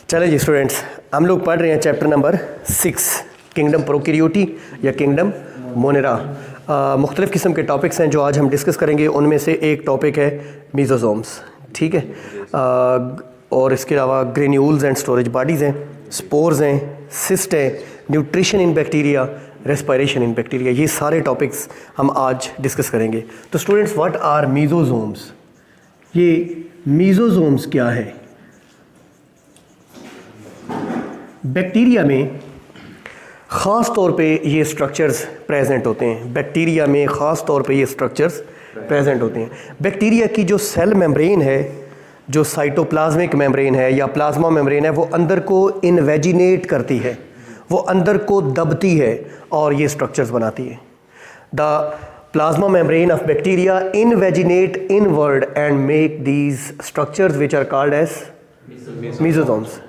चले जी स्टूडेंट्स, हम लोग पढ़ रहे हैं चैप्टर नंबर 6 किंगडम प्रोकैरियोटी या किंगडम मोनेरा। मुख्तलिफ़ किस्म के टॉपिक्स हैं जो आज हम डिस्कस करेंगे। उनमें से एक टॉपिक है मीज़ोज़ोम्स, ठीक है। और इसके अलावा ग्रेन्यूल्स एंड स्टोरेज बॉडीज़ हैं, स्पोर्स हैं, सिस्ट है, nutrition in bacteria, respiration in bacteria. ये सारे टॉपिक्स हम आज डिस्कस करेंगे। तो स्टूडेंट्स, व्हाट आर मीज़ोज़ोम्स? ये मीज़ोज़ोम्स क्या है? बैक्टीरिया में ख़ास तौर पे ये स्ट्रक्चर्स प्रेजेंट होते हैं। बैक्टीरिया में ख़ास तौर पे ये स्ट्रक्चर्स प्रेजेंट होते हैं। बैक्टीरिया की जो सेल मेम्ब्रेन है, जो साइटोप्लाज्मिक मेम्ब्रेन है या प्लाज्मा मेम्ब्रेन है, वो अंदर को इन्वेजिनेट करती है, वो अंदर को दबती है और ये स्ट्रक्चर्स बनाती है। The plasma membrane of bacteria invaginate inward and make these structures which are called as mesosomes.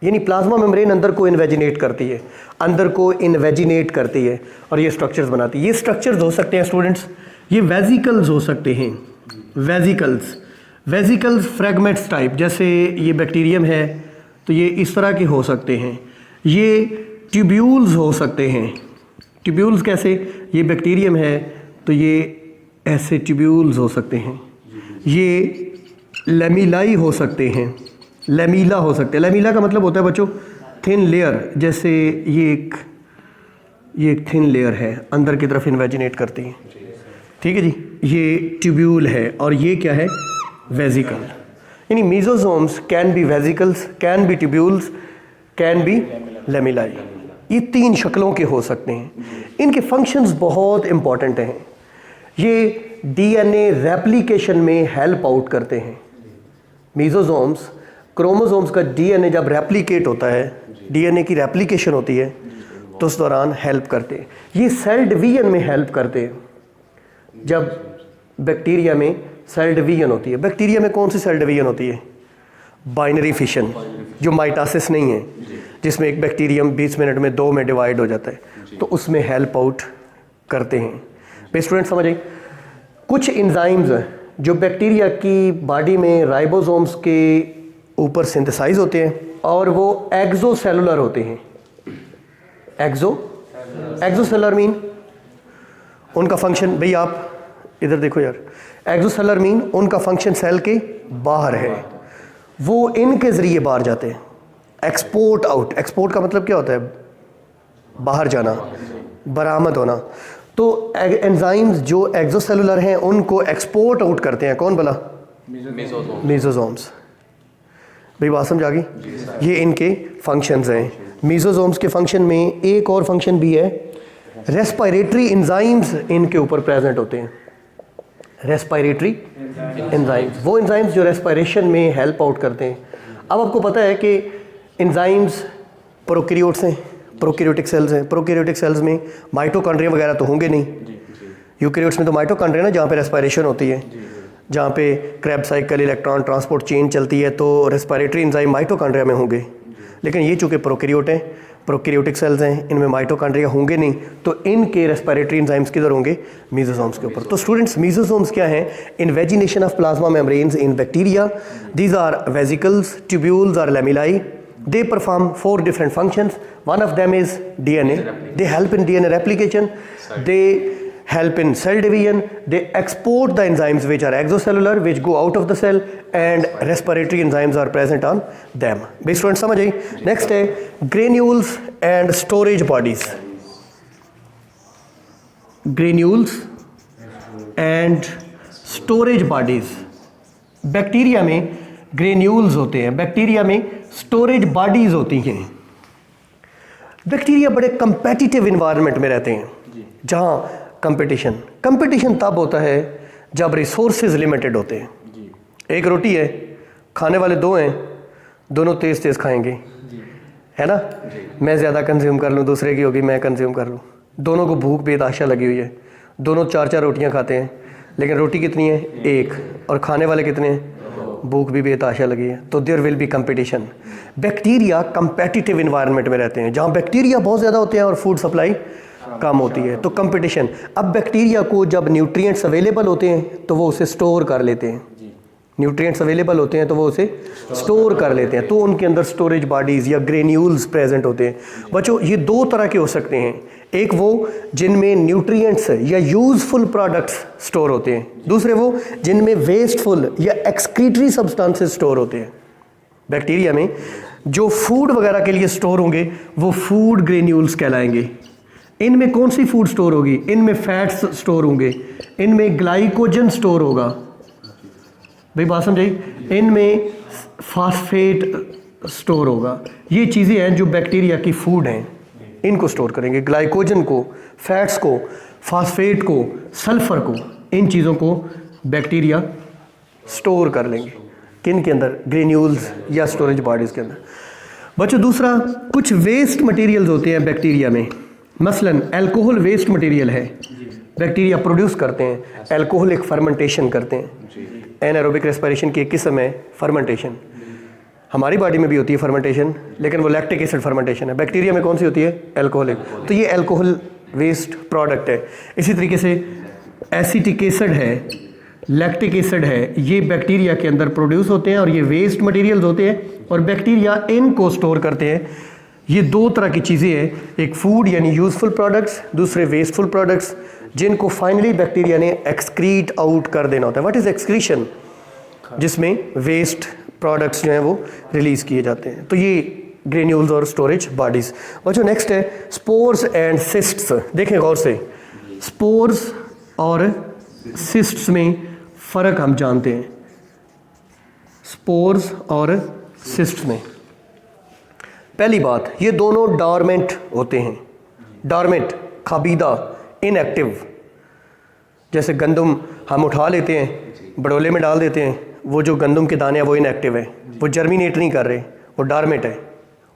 यानी प्लाज्मा मेम्ब्रेन अंदर को इन्वेजिनेट करती है, अंदर को इन्वेजिनेट करती है और ये स्ट्रक्चर्स बनाती है। ये स्ट्रक्चर्स हो सकते हैं स्टूडेंट्स, ये वेजिकल्स हो सकते हैं। वेजिकल्स फ्रैगमेंट्स टाइप, जैसे ये बैक्टीरियम है तो ये इस तरह के हो सकते हैं। ये ट्यूब्यूल्स हो सकते हैं। ट्यूब्यूल्स कैसे? ये बैक्टीरियम है तो ये ऐसे ट्यूब्यूल्स हो सकते हैं। ये लेमिलाई हो सकते हैं, लेमिला हो सकते हैं। लेमिला का मतलब होता है बच्चों थिन लेयर, जैसे ये एक थिन लेयर है, अंदर की तरफ इन्वेजिनेट करती है, ठीक है जी। ये ट्यूब्यूल है और ये क्या है? वेजिकल। यानी mesosomes can be vesicles, can be tubules, can be lamellae. ये तीन शक्लों के हो सकते हैं। इनके फंक्शंस बहुत इंपॉर्टेंट हैं। ये डीएनए रेप्लिकेशन में हेल्प आउट करते हैं। मीज़ोज़ोम्स, क्रोमोसोम्स का डीएनए जब रेप्लिकेट होता है, डीएनए की रेप्लिकेशन होती है, तो उस दौरान हेल्प करते हैं। ये सेल डिवीजन में हेल्प करते हैं। जब बैक्टीरिया में सेल डिवीजन होती है, बैक्टीरिया में कौन सी सेल डिवीजन होती है? बाइनरी फिशन, जो माइटोसिस नहीं है, जिसमें एक बैक्टीरियम 20 मिनट में 2 में डिवाइड हो जाता है, तो उसमें हेल्प आउट करते हैं। बेस्ट स्टूडेंट समझ आए? कुछ एंजाइम्स जो बैक्टीरिया की बॉडी में राइबोसोम्स के ऊपर सिंथेसाइज होते हैं और वो एक्सोसेलुलर होते हैं। एक्सोसेलुलर मीन उनका फंक्शन, भाई आप इधर देखो यार, एक्सोसेलुलर मीन उनका फंक्शन सेल के बाहर है, वो इनके ज़रिए बाहर जाते हैं। एक्सपोर्ट आउट, एक्सपोर्ट का मतलब क्या होता है? बाहर जाना, बरामद होना। तो एंजाइम्स जो एक्सोसेलुलर हैं उनको एक्सपोर्ट आउट करते हैं। कौन भला? मीज़ोज़ोम्स। भाई बात समझ आ गई? ये इनके फंक्शंस हैं। मीज़ोज़ोम्स के फंक्शन में एक और फंक्शन भी है, रेस्पिरेटरी एंजाइम्स इनके ऊपर प्रेजेंट होते हैं। रेस्पिरेटरी एंजाइम्स, वो एंजाइम्स जो रेस्पिरेशन में हेल्प आउट करते हैं। अब आपको पता है कि एंजाइम्स प्रोकैरियोट्स हैं, प्रोकैरियोटिक सेल्स हैं। प्रोकैरियोटिक सेल्स में माइटोकॉन्ड्रिया वगैरह तो होंगे नहीं। यूकैरियोट्स में तो माइटोकॉन्ड्रिया ना, जहाँ पे रेस्पिरेशन होती है, जहाँ पे Krebs cycle, electron transport chain चलती है, तो रेस्पिरेटरी एंजाइम माइटोकॉन्ड्रिया में होंगे। लेकिन ये चूँकि प्रोकैरियोट हैं, प्रोकैरियोटिक सेल्स हैं, इनमें माइटोकॉन्ड्रिया होंगे नहीं, तो इनके रेस्पिरेटरी एंजाइम्स किधर होंगे? मीज़ोज़ोम्स के ऊपर। तो स्टूडेंट्स, मीज़ोज़ोम्स क्या हैं? Invagination of plasma membranes in bacteria. These are vesicles, tubules और lamellae. They perform 4 different functions. One of them is DNA. They help in DNA replication. They help in cell division. They export the enzymes which are exocellular, which go out of the cell, and respiratory enzymes are present on them. Base students समझ आई? Next है granules and storage bodies. Granules and storage bodies. Bacteria में granules होते हैं, bacteria में storage bodies होती हैं। Bacteria बड़े competitive environment में रहते हैं, जहाँ कंपटीशन तब होता है जब रिसोर्सेज लिमिटेड होते हैं। एक रोटी है, खाने वाले 2 हैं, दोनों तेज़ तेज़ खाएंगे, है ना? मैं ज़्यादा कंज्यूम कर लूँ, दूसरे की होगी मैं कंज्यूम कर लूँ। दोनों को भूख बेतहाशा लगी हुई है, दोनों 4-4 रोटियाँ खाते हैं, लेकिन रोटी कितनी है? एक, और खाने वाले कितने हैं? भूख भी बेतहाशा लगी है, तो there will be competition. Bacteria competitive environment में रहते हैं, जहाँ बैक्टीरिया बहुत ज़्यादा होते हैं और फूड सप्लाई कम होती है, तो कंपटीशन। अब बैक्टीरिया को जब न्यूट्रिएंट्स अवेलेबल होते हैं तो वो उसे स्टोर कर लेते हैं, न्यूट्रिएंट्स अवेलेबल होते हैं तो वो उसे स्टोर कर लेते हैं, तो उनके अंदर स्टोरेज बॉडीज़ या ग्रेन्यूल्स प्रेजेंट होते हैं। बच्चों ये दो तरह के हो सकते हैं, एक वो जिनमें न्यूट्रिएंट्स या यूज़फुल प्रोडक्ट्स स्टोर होते हैं, दूसरे वो जिनमें वेस्टफुल या एक्सक्रीटरी सब्सटेंसेस स्टोर होते हैं। बैक्टीरिया में जो फूड वगैरह के लिए स्टोर होंगे वो फूड ग्रेन्यूल्स कहलाएंगे। इनमें कौन सी फूड स्टोर होगी? इनमें फैट्स स्टोर होंगे, इनमें ग्लाइकोजन स्टोर होगा, भाई बात समझाई, इनमें फास्फेट स्टोर होगा। ये चीज़ें हैं जो बैक्टीरिया की फूड हैं, इनको स्टोर करेंगे, ग्लाइकोजन को, फैट्स को, फास्फेट को, सल्फर को, इन चीज़ों को बैक्टीरिया स्टोर कर लेंगे। किन के अंदर? ग्रेन्यूल्स या स्टोरेज बॉडीज़ के अंदर। बच्चों दूसरा, कुछ वेस्ट मटेरियल्स होते हैं बैक्टीरिया में, मसलन अल्कोहल वेस्ट मटेरियल है, बैक्टीरिया प्रोड्यूस करते हैं, अल्कोहल एक फर्मेंटेशन करते हैं। एनारोबिक रेस्पिरेशन की एक किस्म है फर्मेंटेशन, हमारी बॉडी में भी होती है फर्मेंटेशन, लेकिन वो लैक्टिक एसिड फर्मेंटेशन है। बैक्टीरिया में कौन सी होती है? अल्कोहलिक। तो ये अल्कोहल वेस्ट प्रोडक्ट है। इसी तरीके से एसिटिक एसिड है, लैक्टिक एसिड है, ये बैक्टीरिया के अंदर प्रोड्यूस होते हैं और ये वेस्ट मटेरियल्स होते हैं और बैक्टीरिया इनको स्टोर करते हैं। ये दो तरह की चीज़ें हैं, एक फूड यानी यूज़फुल प्रोडक्ट्स, दूसरे वेस्टफुल प्रोडक्ट्स, जिनको फाइनली बैक्टीरिया ने एक्सक्रीट आउट कर देना होता है। What is excretion? जिसमें वेस्ट प्रोडक्ट्स जो हैं वो रिलीज़ किए जाते हैं। तो ये ग्रेन्यूल्स और स्टोरेज बॉडीज़। और जो नेक्स्ट है स्पोर्स एंड सिस्ट्स। देखें गौर से, स्पोर्स और सिस्ट्स में फ़र्क हम जानते हैं, स्पोर्स और सिस्ट्स में। पहली बात, ये दोनों डॉर्मेंट होते हैं। डॉर्मेंट, खाबीदा, इनएक्टिव। जैसे गंदम हम उठा लेते हैं, बड़ोले में डाल देते हैं, वो जो गंदम के दाने हैं वो इनएक्टिव है, वो जर्मिनेट नहीं कर रहे, वो डॉर्मेंट है,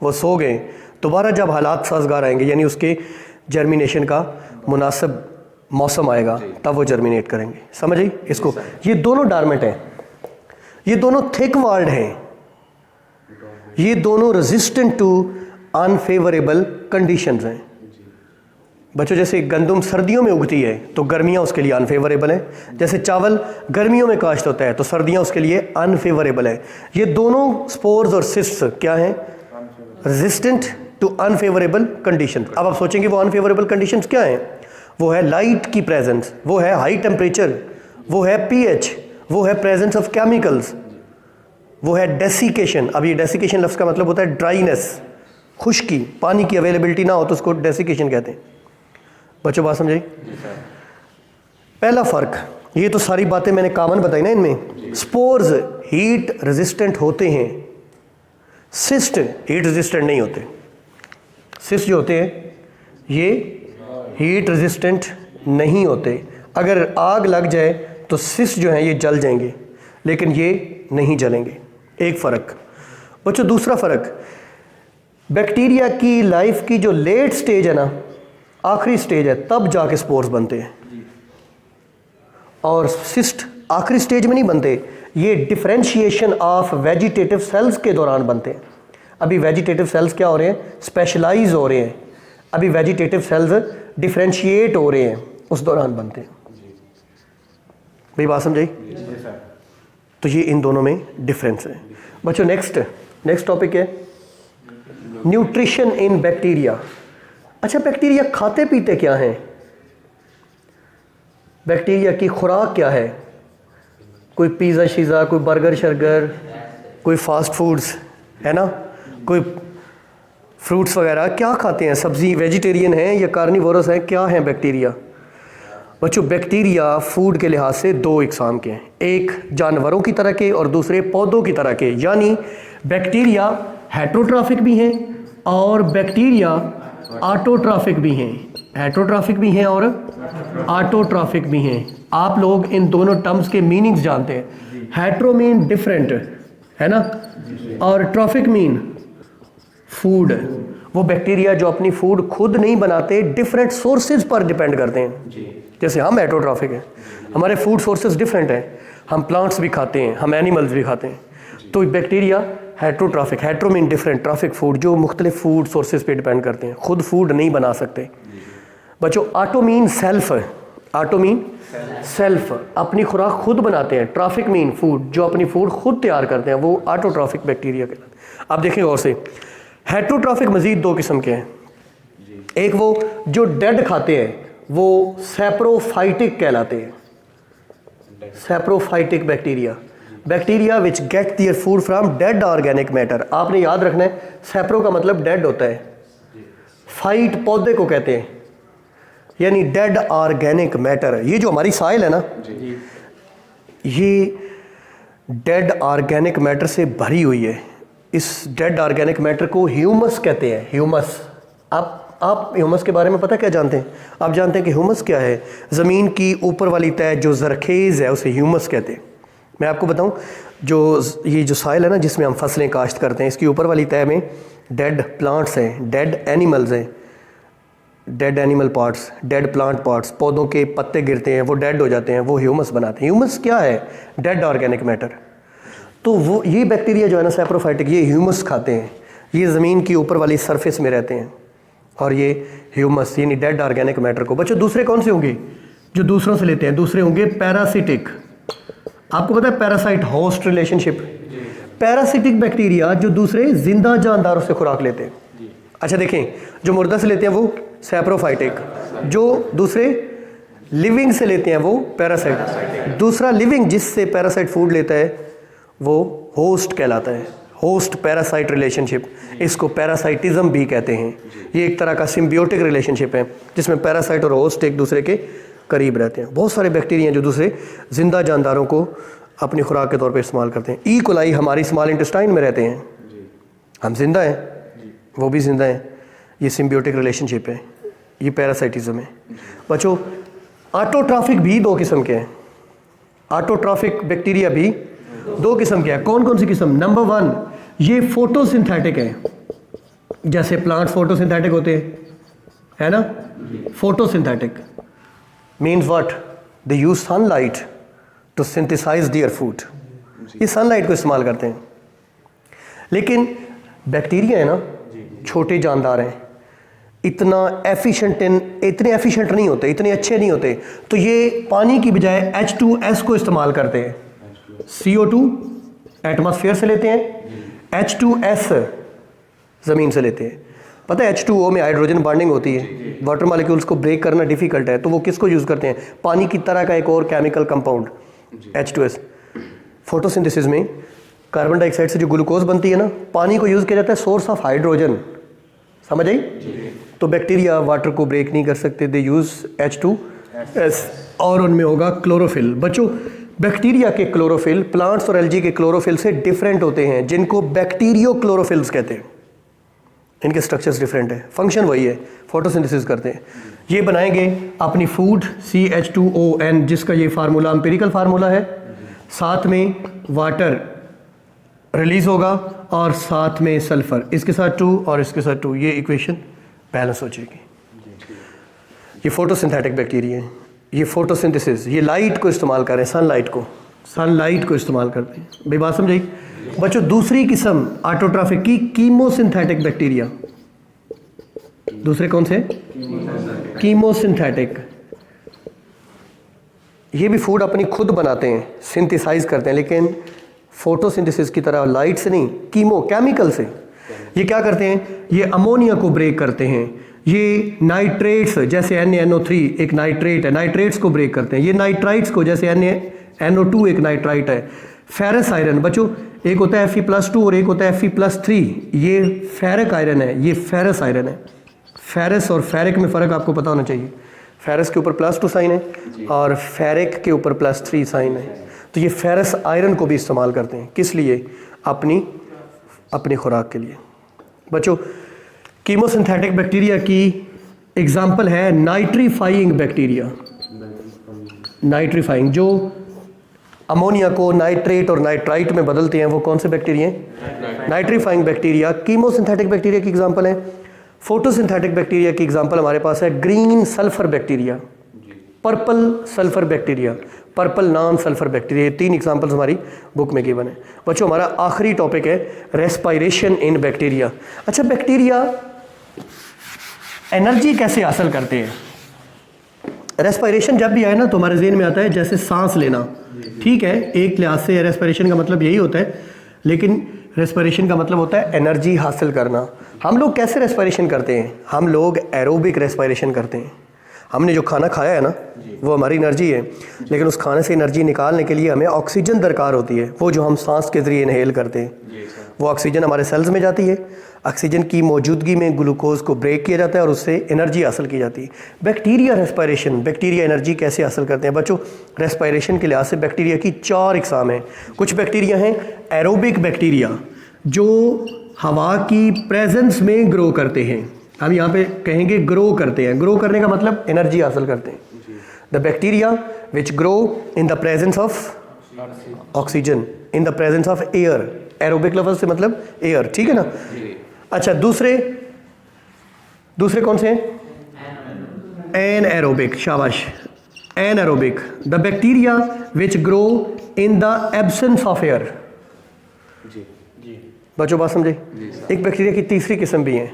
वो सो गए। दोबारा जब हालात साजगार आएंगे यानी उसके जर्मिनेशन का मुनासिब मौसम आएगा तब वो जर्मिनेट करेंगे। समझ आई इसको? ये दोनों डॉर्मेंट हैं, ये दोनों थिक वॉल्ड हैं, ये दोनों रेजिस्टेंट टू अनफेवरेबल कंडीशंस हैं। बच्चों जैसे गंदम सर्दियों में उगती है तो गर्मियाँ उसके लिए अनफेवरेबल है, जैसे चावल गर्मियों में काश्त होता है तो सर्दियाँ उसके लिए अनफेवरेबल है। ये दोनों स्पोर्स और सिस्ट्स क्या हैं? Resistant to unfavourable condition. अब आप सोचेंगे वो अनफेवरेबल कंडीशंस क्या हैं? वो है लाइट की प्रेजेंस, वो है हाई टेम्परेचर, वो है पीएच, वो है प्रेजेंस ऑफ केमिकल्स, वो है डेसिकेशन। अब ये डेसिकेशन लफ्ज़ का मतलब होता है ड्राइनेस, खुश्की, पानी की अवेलेबिलिटी ना हो तो उसको डेसिकेशन कहते हैं। बच्चों बात समझे? पहला फ़र्क, ये तो सारी बातें मैंने कॉमन बताई ना इनमें। स्पोर्स हीट रेजिस्टेंट होते हैं, सिस्ट हीट रेजिस्टेंट नहीं होते। सिस्ट जो होते हैं ये हीट रेजिस्टेंट नहीं होते। अगर आग लग जाए तो सिस्ट जो हैं ये जल जाएंगे, लेकिन ये नहीं जलेंगे। एक फ़र्क। बच्चों दूसरा फ़र्क, बैक्टीरिया की लाइफ की जो लेट स्टेज है ना, आखिरी स्टेज है, तब जाके स्पोर्स बनते हैं, और सिस्ट आखिरी स्टेज में नहीं बनते, ये डिफरेंशिएशन ऑफ वेजिटेटिव सेल्स के दौरान बनते हैं। अभी वेजिटेटिव सेल्स क्या हो रहे हैं? स्पेशलाइज हो रहे हैं। अभी वेजिटेटिव सेल्स डिफरेंशिएट हो रहे हैं, उस दौरान बनते हैं। भाई बात समझाई? तो ये इन दोनों में डिफरेंस है। बच्चों नेक्स्ट टॉपिक है न्यूट्रिशन इन बैक्टीरिया। अच्छा, बैक्टीरिया खाते पीते क्या हैं? बैक्टीरिया की खुराक क्या है? कोई पिज़्ज़ा शीज़ा, कोई बर्गर शर्गर, कोई फास्ट फूड्स है ना, कोई फ्रूट्स वगैरह, क्या खाते हैं? सब्जी वेजिटेरियन हैं या कार्निवोरस हैं? क्या हैं बैक्टीरिया? बच्चों बैक्टीरिया फूड के लिहाज से दो इकसाम के हैं, एक जानवरों की तरह के और दूसरे पौधों की तरह के। यानी बैक्टीरिया हेट्रोट्रॉफिक भी हैं और बैक्टीरिया ऑटोट्रॉफिक भी हैं। हेट्रोट्रॉफिक भी हैं और ऑटोट्रॉफिक भी हैं। आप लोग इन दोनों टर्म्स के मीनिंग्स जानते हैं। हेट्रो मीन डिफरेंट है ना, और ट्रॉफिक मीन फूड। वो बैक्टीरिया जो अपनी फूड खुद नहीं बनाते, डिफरेंट सोर्सेज पर डिपेंड करते हैं। जैसे हम हेट्रोट्रॉफिक हैं, हमारे फूड सोर्सेज डिफरेंट हैं, हम प्लांट्स भी खाते हैं, हम एनिमल्स भी खाते हैं। तो bacteria heterotrophic, hetero mean different, trophic food, जो मुख्तलिफ फूड सोर्सेज पे डिपेंड करते हैं, खुद फूड नहीं बना सकते। बच्चों auto mean self, auto mean self, अपनी खुराक खुद बनाते हैं। ट्रॉफिक मीन फूड, जो अपनी फूड खुद तैयार करते हैं, वो ऑटोट्रॉफिक बैक्टीरिया कहलाते हैं। अब देखें और से, हेटरोट्रॉफिक मजीद दो किस्म के हैं। एक वो जो डेड खाते हैं वो सैप्रोफाइटिक कहलाते हैं। Saprophytic bacteria, bacteria which get their food from dead organic matter. आपने याद रखना है, सैप्रो का मतलब डेड होता है, फाइट पौधे को कहते हैं, यानी डेड ऑर्गेनिक मैटर। ये जो हमारी साइल है ना, ये डेड ऑर्गेनिक मैटर से भरी हुई है। इस डेड ऑर्गेनिक मैटर को ह्यूमस कहते हैं। ह्यूमस, आप ह्यूमस के बारे में पता क्या जानते हैं? आप जानते हैं कि ह्यूमस क्या है? ज़मीन की ऊपर वाली तह जो ज़रखेज़ है उसे ह्यूमस कहते हैं। मैं आपको बताऊं, ये जो साइल है ना जिसमें हम फसलें काश्त करते हैं, इसकी ऊपर वाली तह में डेड प्लांट्स हैं, डेड एनिमल्स हैं, dead animal parts, dead plant parts, पौधों के पत्ते गिरते हैं, वो डेड हो जाते हैं, वो ह्यूमस बनाते हैं। ह्यूमस क्या है? Dead organic matter. तो वो ये बैक्टीरिया जो है ना सैप्रोफाइटिक, ये ह्यूमस खाते हैं। ये ज़मीन की ऊपर वाली सरफेस में रहते हैं और ये ह्यूमस यानी डेड ऑर्गेनिक मैटर को। बच्चों दूसरे कौन से होंगे जो दूसरों से लेते हैं? दूसरे होंगे पैरासिटिक। आपको पता है parasite host relationship, parasitic bacteria जो दूसरे जिंदा जानदारों से खुराक लेते हैं। अच्छा देखें, जो मुर्दा से लेते हैं वो सैप्रोफाइटिक, जो दूसरे लिविंग से लेते हैं वो पैरासाइट। दूसरा लिविंग जिससे पैरासाइट फूड लेता है वो होस्ट कहलाता है। होस्ट पैरासाइट रिलेशनशिप, इसको पैरासाइटिज्म भी कहते हैं। ये एक तरह का सिम्बियोटिक रिलेशनशिप है जिसमें पैरासाइट और होस्ट एक दूसरे के करीब रहते हैं। बहुत सारे बैक्टीरिया जो दूसरे जिंदा जानदारों को अपनी खुराक के तौर पे इस्तेमाल करते हैं। ई कोलाई हमारी स्मॉल इंटेस्टाइन में रहते हैं, हम जिंदा हैं, वो भी जिंदा हैं। ये सिम्बियोटिक रिलेशनशिप है, ये पैरासाइटिज्म है। बच्चों ऑटोट्रॉफिक भी दो किस्म के हैं। ऑटोट्रॉफिक बैक्टीरिया भी दो किस्म के हैं। कौन कौन सी किस्म? नंबर 1, ये फोटोसिंथेटिक है। जैसे प्लांट्स फोटोसिंथेटिक होते हैं, है ना? Photosynthetic means what? They use sunlight to synthesise their food. ये सनलाइट को इस्तेमाल करते हैं। लेकिन बैक्टीरिया है ना, छोटे जानदार हैं, इतने एफिशिएंट नहीं होते, इतने अच्छे नहीं होते। तो ये पानी की बजाय H2S को इस्तेमाल करते हैं। CO2 एटमॉस्फेयर से लेते हैं, H2S ज़मीन से लेते हैं। पता है H2O में हाइड्रोजन बॉन्डिंग होती है, वाटर मॉलिक्यूल्स को ब्रेक करना डिफ़िकल्ट है, तो वो किसको यूज़ करते हैं? पानी की तरह का एक और केमिकल कंपाउंड H2S। फोटोसिंथेसिस में कार्बन डाइऑक्साइड से जो ग्लूकोज बनती है ना, पानी को यूज़ किया जाता है सोर्स ऑफ हाइड्रोजन। समझ आई? तो बैक्टीरिया वाटर को ब्रेक नहीं कर सकते, दे यूज़ H2S और उनमें होगा क्लोरोफिल। बच्चों बैक्टीरिया के क्लोरोफिल प्लांट्स और एल्गी के क्लोरोफिल से डिफरेंट होते हैं, जिनको बैक्टीरियो क्लोरोफिल्स कहते हैं। इनके स्ट्रक्चर्स डिफरेंट है, फंक्शन वही है, फोटोसिंथेसिस करते हैं। ये बनाएंगे अपनी फूड CH2ON, जिसका ये फार्मूला एम्पिरिकल फार्मूला है। साथ में वाटर रिलीज होगा और साथ में सल्फर, इसके साथ 2 और इसके साथ 2, ये इक्वेशन बैलेंस हो जाएगी। ये फोटोसिंथेटिक बैक्टीरिया है। ये फोटोसिंथेसिस, ये लाइट को इस्तेमाल कर रहे हैं, सनलाइट को इस्तेमाल करते हैं। भाई बात समझ आई? बच्चों दूसरी किस्म ऑटोट्रॉफिक की कीमोसिंथेटिक बैक्टीरिया। दूसरे कौन से? कीमोसिंथेटिक। ये भी फूड अपनी खुद बनाते हैं, सिंथेसाइज करते हैं, लेकिन फोटोसिंथेसिस की तरह लाइट से नहीं, केमिकल से। ये क्या करते हैं? ये अमोनिया को ब्रेक करते हैं। ये नाइट्रेट्स, जैसे NaNO3 एक नाइट्रेट है, नाइट्रेट्स को ब्रेक करते हैं। ये नाइट्राइट्स को, जैसे NaNO2 एक नाइट्राइट है। फेरस आयरन, बच्चों एक होता है Fe+2 और एक होता है Fe+3, ये फेरिक आयरन है, ये फेरस आयरन है। फेरस और फेरिक में फ़र्क आपको पता होना चाहिए। फेरस के ऊपर +2 साइन है और फेरिक के ऊपर +3 साइन है। तो ये फेरस आयरन को भी इस्तेमाल करते हैं, किस लिए? अपनी खुराक के लिए। बच्चों कीमोसिंथेटिक बैक्टीरिया की एग्जाम्पल है नाइट्रीफाइंग बैक्टीरिया। नाइट्रीफाइंग, जो अमोनिया को नाइट्रेट और नाइट्राइट में बदलते हैं, वो कौन से बैक्टीरिया हैं? नाइट्रीफाइंग बैक्टीरिया कीमोसिंथेटिक बैक्टीरिया की एग्जाम्पल है। फोटोसिंथेटिक बैक्टीरिया की एग्जाम्पल हमारे पास है green sulphur bacteria, purple sulphur bacteria, purple non sulphur bacteria. 3 examples हमारी बुक में गिवन है। बच्चों हमारा आखिरी टॉपिक है रेस्पायरेशन इन बैक्टीरिया। अच्छा, बैक्टीरिया एनर्जी कैसे हासिल करते हैं? रेस्पिरेशन जब भी आए ना तो हमारे जहन में आता है जैसे सांस लेना, ठीक है, एक लिहाज से रेस्पिरेशन का मतलब यही होता है, लेकिन रेस्पिरेशन का मतलब होता है एनर्जी हासिल करना। हम लोग कैसे रेस्पिरेशन करते हैं? हम लोग एरोबिक रेस्पिरेशन करते हैं। हमने जो खाना खाया है ना वो हमारी एनर्जी है, लेकिन उस खाने से एनर्जी निकालने के लिए हमें ऑक्सीजन दरकार होती है। वो जो हम सांस के ज़रिए इनहेल करते हैं, वो ऑक्सीजन हमारे सेल्स में जाती है। ऑक्सीजन की मौजूदगी में ग्लूकोज को ब्रेक किया जाता है और उससे एनर्जी हासिल की जाती है। बैक्टीरिया रेस्पिरेशन, बैक्टीरिया एनर्जी कैसे हासिल करते हैं? बच्चों, रेस्पिरेशन के लिहाज से बैक्टीरिया की 4 इकसाम हैं। कुछ बैक्टीरिया हैं एरोबिक बैक्टीरिया जो हवा की प्रेजेंस में ग्रो करते हैं। हम यहाँ पे कहेंगे ग्रो करते हैं। ग्रो करने का मतलब एनर्जी हासिल करते हैं। The bacteria which grow in the presence of oxygen, in the presence of air. Aerobic लफ्ज़ से मतलब एयर, ठीक है ना? अच्छा, दूसरे कौन से हैं? एनएरोबिक, शाबाश, anaerobic, the bacteria which grow in the absence of air. बच्चों बात समझे? एक बैक्टीरिया की तीसरी किस्म भी है।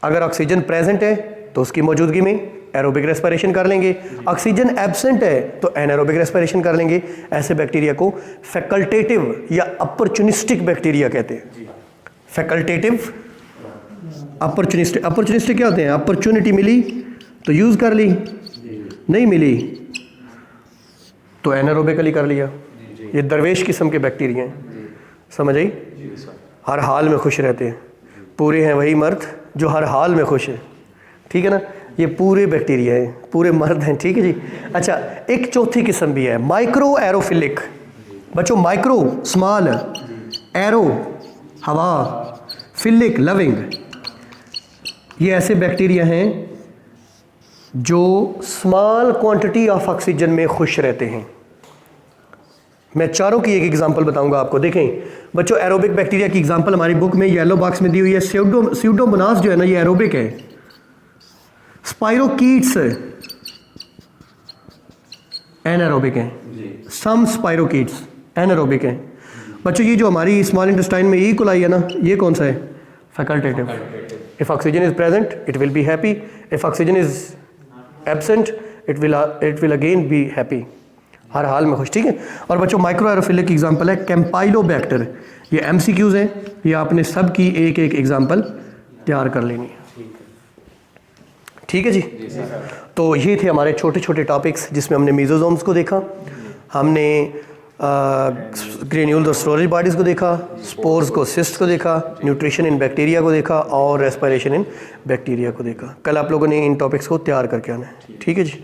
अगर ऑक्सीजन प्रेजेंट है तो उसकी मौजूदगी में एरोबिक रेस्पिरेशन कर लेंगे, ऑक्सीजन एब्सेंट है तो एनएरोबिक रेस्पिरेशन कर लेंगे। ऐसे बैक्टीरिया को फैकल्टेटिव या अपॉर्चुनिस्टिक बैक्टीरिया कहते हैं। Facultative, opportunistic. अपॉर्चुनिस्टिक क्या होते हैं? अपॉर्चुनिटी मिली तो यूज़ कर ली, नहीं मिली तो एनएरोबिकली कर लिया। ये दरवेश किस्म के बैक्टीरिया हैं, समझ आई? हर हाल में खुश रहते हैं। पूरे हैं वही मर्द जो हर हाल में खुश है, ठीक है ना? ये पूरे बैक्टीरिया हैं, पूरे मर्द हैं, ठीक है जी। अच्छा, एक चौथी किस्म भी है, माइक्रो एरोफिलिक। बच्चों, माइक्रो स्मॉल, एरो हवा, फिलिक लविंग। ये ऐसे बैक्टीरिया हैं जो स्मॉल क्वांटिटी ऑफ ऑक्सीजन में खुश रहते हैं। मैं चारों की एक एग्जांपल बताऊंगा आपको। देखें बच्चों, एरोबिक बैक्टीरिया की एग्जांपल हमारी बुक में येलो बॉक्स में दी हुई है। स्यूडोमोनास जो है ना, ये एरोबिक है। स्पाइरोकीट्स एनारोबिक हैं। सम स्पाइरोकीट्स एनारोबिक हैं। बच्चों, ये जो हमारी स्मॉल इंटेस्टाइन में ई कोलाई है ना, ये कौन सा है? Facultative. If oxygen is present it will be happy, if oxygen is absent it will again be happy, हर हाल में खुश, ठीक है। और बच्चों, माइक्रो एरोफिलिक की एग्जांपल है कैंपाइलोबैक्टर। ये एमसीक्यूज हैं, ये आपने सब की एक एक एग्जांपल तैयार कर लेनी है, ठीक है जी। तो ये थे हमारे छोटे छोटे टॉपिक्स जिसमें हमने मीजोजोम्स को देखा, हमने ग्रेन्यूल्स और स्टोरेज बॉडीज़ को देखा, स्पोर्स को, सिस्ट को देखा, न्यूट्रिशन इन बैक्टीरिया को देखा और रेस्पिरेशन इन बैक्टीरिया को देखा। कल आप लोगों ने इन टॉपिक्स को तैयार करके आना है, ठीक है जी।